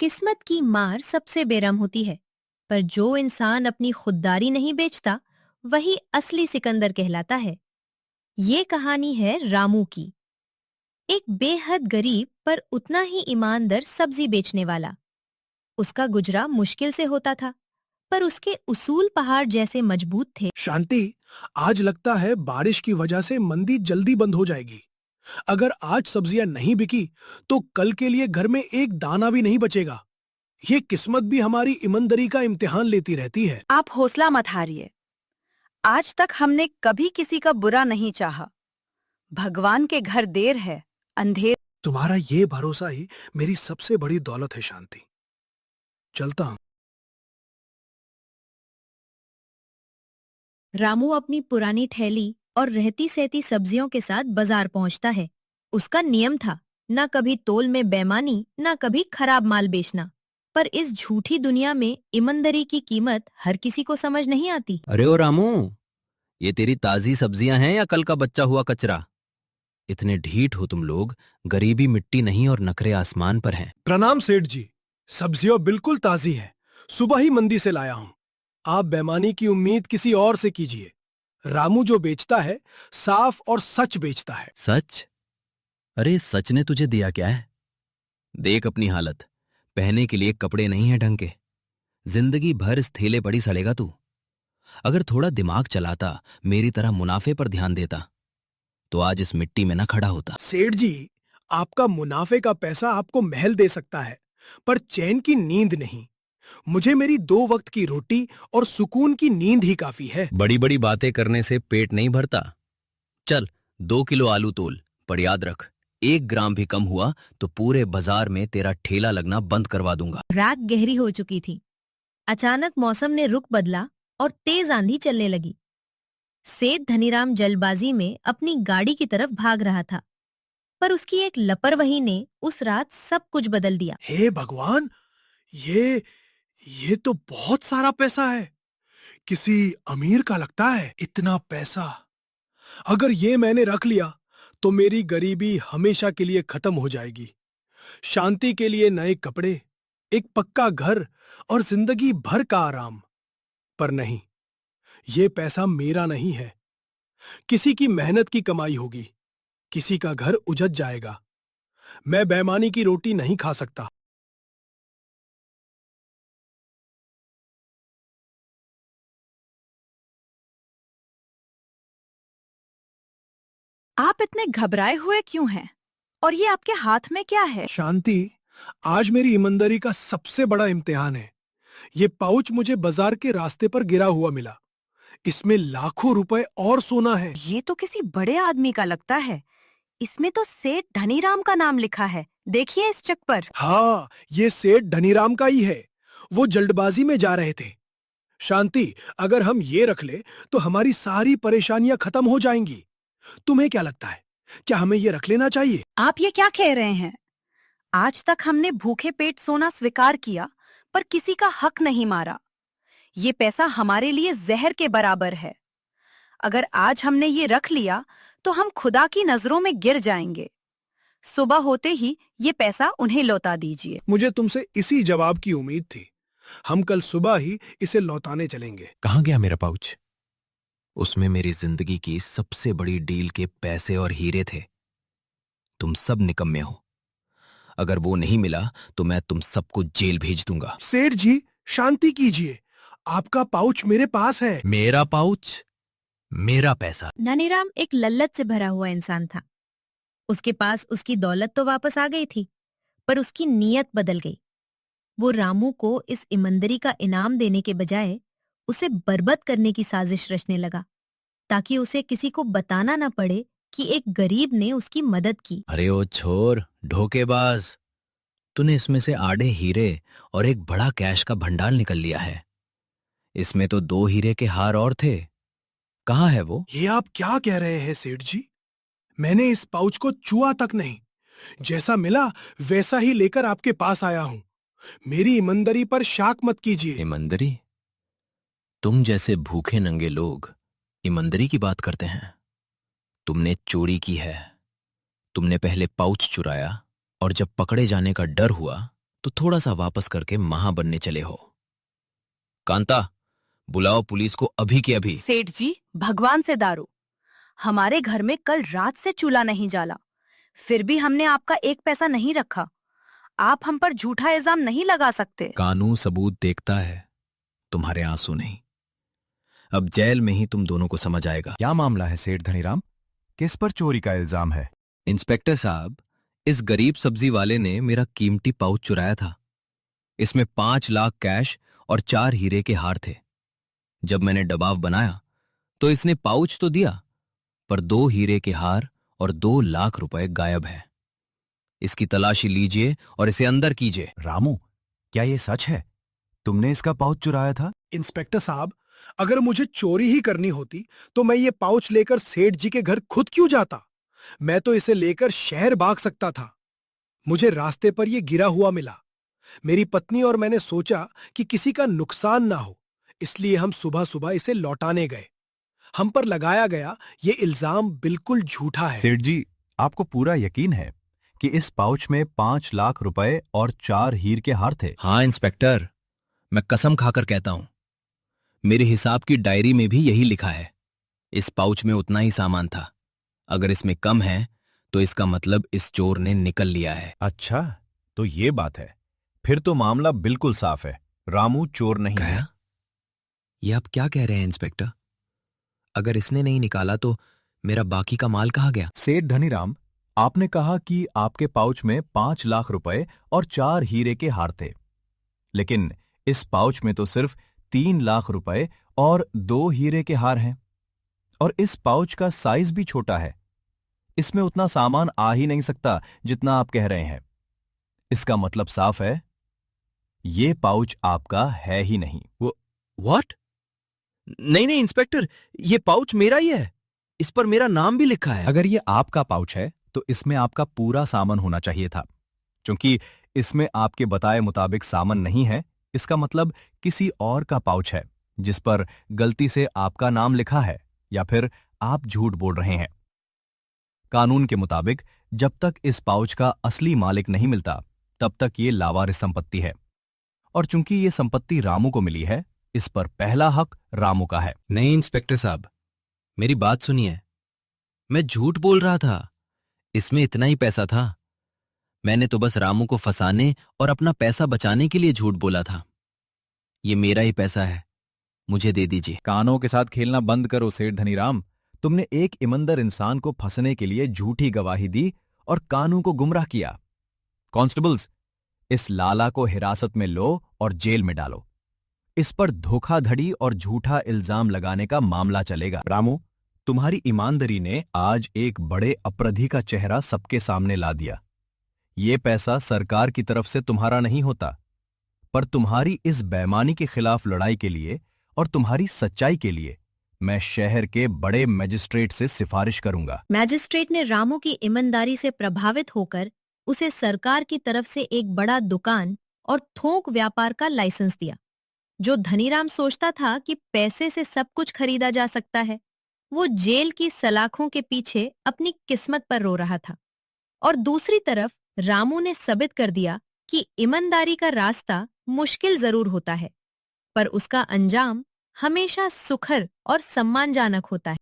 किस्मत की मार सबसे बेरहम होती है, पर जो इंसान अपनी खुददारी नहीं बेचता, वही असली सिकंदर कहलाता है। ये कहानी है रामू की। एक बेहद गरीब पर उतना ही ईमानदार सब्जी बेचने वाला। उसका गुजरा मुश्किल से होता था, पर उसके उसूल पहाड़ जैसे मजबूत थे। शांति, आज लगता है बारिश की वजह से मंदी जल्दी बंद हो जाएगी। अगर आज सब्जियां नहीं बिकी तो कल के लिए घर में एक दाना भी नहीं बचेगा। ये किस्मत भी हमारी ईमानदारी का इम्तिहान लेती रहती है। आप हौसला मत हारिए। आज तक हमने कभी किसी का बुरा नहीं चाहा। भगवान के घर देर है, अंधेर। तुम्हारा ये भरोसा ही मेरी सबसे बड़ी दौलत है शांति। चलता हूँ। रामू अपनी पुरानी थैली और रहती सहती सब्जियों के साथ बाजार पहुंचता है। उसका नियम था, न कभी तोल में बेईमानी, न कभी खराब माल बेचना। पर इस झूठी दुनिया में ईमानदारी की कीमत हर किसी को समझ नहीं आती। अरे ओ रामू, ये तेरी ताजी सब्जियां हैं या कल का बच्चा हुआ कचरा? इतने ढीठ हो तुम लोग। गरीबी मिट्टी नहीं और नखरे आसमान पर हैं। प्रणाम सेठ जी। सब्जियां बिल्कुल ताजी है, सुबह ही मंडी से लाया हूँ। आप बेईमानी की उम्मीद किसी और से कीजिए। रामू जो बेचता है, साफ और सच बेचता है। सच? अरे सच ने तुझे दिया क्या है? देख अपनी हालत, पहने के लिए कपड़े नहीं है ढंग के। जिंदगी भर इस थैले पड़ी सड़ेगा तू। अगर थोड़ा दिमाग चलाता, मेरी तरह मुनाफे पर ध्यान देता, तो आज इस मिट्टी में न खड़ा होता। सेठ जी, आपका मुनाफे का पैसा आपको महल दे सकता है, पर चैन की नींद नहीं। मुझे मेरी 2 वक्त की रोटी और सुकून की नींद ही काफी है। बड़ी बड़ी बातें करने से पेट नहीं भरता। चल 2 किलो आलू तोल, पर याद रख, 1 ग्राम भी कम हुआ तो पूरे बाजार में तेरा ठेला लगना बंद करवा दूंगा। रात गहरी हो चुकी थी। अचानक मौसम ने रुख बदला और तेज आंधी चलने लगी। सेठ धनीराम जल्दबाजी में अपनी गाड़ी की तरफ भाग रहा था, पर उसकी एक लापरवाही ने उस रात सब कुछ बदल दिया। हे भगवान, ये ये तो बहुत सारा पैसा है। किसी अमीर का लगता है इतना पैसा। अगर ये मैंने रख लिया तो मेरी गरीबी हमेशा के लिए खत्म हो जाएगी। शांति के लिए नए कपड़े, एक पक्का घर और जिंदगी भर का आराम। पर नहीं, ये पैसा मेरा नहीं है। किसी की मेहनत की कमाई होगी, किसी का घर उजड़ जाएगा। मैं बेईमानी की रोटी नहीं खा सकता। आप इतने घबराए हुए क्यों हैं? और ये आपके हाथ में क्या है? शांति, आज मेरी ईमानदारी का सबसे बड़ा इम्तिहान है। ये पाउच मुझे बाजार के रास्ते पर गिरा हुआ मिला। इसमें लाखों रुपए और सोना है। ये तो किसी बड़े आदमी का लगता है। इसमें तो सेठ धनीराम का नाम लिखा है। देखिए इस चेक पर। हाँ, ये सेठ धनीराम का ही है। वो जल्दबाजी में जा रहे थे। शांति, अगर हम ये रख ले तो हमारी सारी परेशानियां खत्म हो जाएंगी। तुम्हें क्या लगता है, क्या हमें ये रख लेना चाहिए? आप ये क्या कह रहे हैं? आज तक हमने भूखे पेट सोना स्वीकार किया, पर किसी का हक नहीं मारा। ये पैसा हमारे लिए जहर के बराबर है। अगर आज हमने ये रख लिया तो हम खुदा की नजरों में गिर जाएंगे। सुबह होते ही ये पैसा उन्हें लौटा दीजिए। मुझे तुमसे इसी जवाब की उम्मीद थी। हम कल सुबह ही इसे लौटाने चलेंगे। कहाँ गया मेरा पाउच? उसमें मेरी जिंदगी की सबसे बड़ी डील के पैसे और हीरे थे। तुम सब निकम्मे हो। अगर वो नहीं मिला तो मैं तुम सबको जेल भेज दूंगा। सेठ जी, शांति कीजिए। आपका पाउच मेरे पास है। मेरा पाउच, मेरा पैसा। धनीराम एक लल्लत से भरा हुआ इंसान था। उसके पास उसकी दौलत तो वापस आ गई थी, पर उसकी नीयत बदल गई। वो रामू को इस ईमानदारी का इनाम देने के बजाय उसे बर्बाद करने की साजिश रचने लगा, ताकि उसे किसी को बताना न पड़े कि एक गरीब ने उसकी मदद की। अरे ओ छोर, धोखेबाज! तूने इसमें से आधे हीरे और एक बड़ा कैश का भंडार निकल लिया है। इसमें तो 2 हीरे के हार और थे। कहाँ है वो? ये आप क्या कह रहे हैं सेठ जी? मैंने इस पाउच को छुआ तक नहीं। जैसा मिला वैसा ही लेकर आपके पास आया हूं। मेरी ईमानदारी पर शाक मत कीजिए। ईमानदारी? तुम जैसे भूखे नंगे लोग ईमानदारी की बात करते हैं? तुमने चोरी की है। तुमने पहले पाउच चुराया और जब पकड़े जाने का डर हुआ तो थोड़ा सा वापस करके महा बनने चले हो। कांता, बुलाओ पुलिस को अभी के अभी। सेठ जी, भगवान से दारू। हमारे घर में कल रात से चूल्हा नहीं जला, फिर भी हमने आपका एक पैसा नहीं रखा। आप हम पर झूठा इल्जाम नहीं लगा सकते। कानून सबूत देखता है, तुम्हारे आंसू नहीं। अब जेल में ही तुम दोनों को समझ आएगा। क्या मामला है सेठ धनीराम? किस पर चोरी का इल्जाम है? इंस्पेक्टर साहब, इस गरीब सब्जी वाले ने मेरा कीमती पाउच चुराया था। इसमें 5 लाख कैश और 4 हीरे के हार थे। जब मैंने दबाव बनाया तो इसने पाउच तो दिया, पर 2 हीरे के हार और 2 लाख रुपए गायब है। इसकी तलाशी लीजिए और इसे अंदर कीजिए। रामू, क्या ये सच है? तुमने इसका पाउच चुराया था? इंस्पेक्टर साहब, अगर मुझे चोरी ही करनी होती तो मैं ये पाउच लेकर सेठ जी के घर खुद क्यों जाता? मैं तो इसे लेकर शहर भाग सकता था। मुझे रास्ते पर ये गिरा हुआ मिला। मेरी पत्नी और मैंने सोचा कि किसी का नुकसान ना हो, इसलिए हम सुबह सुबह इसे लौटाने गए। हम पर लगाया गया ये इल्जाम बिल्कुल झूठा है। सेठ जी, आपको पूरा यकीन है कि इस पाउच में 5 लाख रुपए और 4 हीर के हार थे? हाँ इंस्पेक्टर, मैं कसम खाकर कहता हूं। मेरे हिसाब की डायरी में भी यही लिखा है। इस पाउच में उतना ही सामान था। अगर इसमें कम है तो इसका मतलब इस चोर ने निकल लिया है। अच्छा, तो ये बात है। फिर तो मामला बिल्कुल साफ है। रामू चोर नहीं है। क्या? ये आप क्या कह रहे हैं इंस्पेक्टर? अगर इसने नहीं निकाला तो मेरा बाकी का माल कहाँ गया? सेठ धनीराम, आपने कहा कि आपके पाउच में 5 लाख रुपए और 4 हीरे के हार थे, लेकिन इस पाउच में तो सिर्फ 3 लाख रुपए और 2 हीरे के हार हैं। और इस पाउच का साइज भी छोटा है। इसमें उतना सामान आ ही नहीं सकता जितना आप कह रहे हैं। इसका मतलब साफ है, ये पाउच आपका है ही नहीं। व्हाट? नहीं नहीं इंस्पेक्टर, ये पाउच मेरा ही है। इस पर मेरा नाम भी लिखा है। अगर ये आपका पाउच है तो इसमें आपका पूरा सामान होना चाहिए था। क्योंकि इसमें आपके बताए मुताबिक सामान नहीं है, इसका मतलब किसी और का पाउच है जिस पर गलती से आपका नाम लिखा है, या फिर आप झूठ बोल रहे हैं। कानून के मुताबिक जब तक इस पाउच का असली मालिक नहीं मिलता तब तक ये लावारिस संपत्ति है। और चूंकि ये संपत्ति रामू को मिली है, इस पर पहला हक रामू का है। नहीं इंस्पेक्टर साहब, मेरी बात सुनिए। मैं झूठ बोल रहा था। इसमें इतना ही पैसा था। मैंने तो बस रामू को फंसाने और अपना पैसा बचाने के लिए झूठ बोला था। ये मेरा ही पैसा है, मुझे दे दीजिए। कानों के साथ खेलना बंद करो सेठ धनीराम। तुमने एक ईमानदार इंसान को फंसने के लिए झूठी गवाही दी और कानून को गुमराह किया। कांस्टेबल्स, इस लाला को हिरासत में लो और जेल में डालो। इस पर धोखाधड़ी और झूठा इल्जाम लगाने का मामला चलेगा। रामू, तुम्हारी ईमानदारी ने आज एक बड़े अपराधी का चेहरा सबके सामने ला दिया। ये पैसा सरकार की तरफ से तुम्हारा नहीं होता, पर तुम्हारी इस बेईमानी के खिलाफ लड़ाई के लिए और तुम्हारी सच्चाई के लिए मैं शहर के बड़े मजिस्ट्रेट से सिफारिश करूंगा। मैजिस्ट्रेट ने रामू की ईमानदारी से प्रभावित होकर उसे सरकार की तरफ से एक बड़ा दुकान और थोक व्यापार का लाइसेंस दिया। जो धनीराम सोचता था कि पैसे से सब कुछ खरीदा जा सकता है, वो जेल की सलाखों के पीछे अपनी किस्मत पर रो रहा था। और दूसरी तरफ रामू ने साबित कर दिया कि ईमानदारी का रास्ता मुश्किल जरूर होता है, पर उसका अंजाम हमेशा सुखद और सम्मानजनक होता है।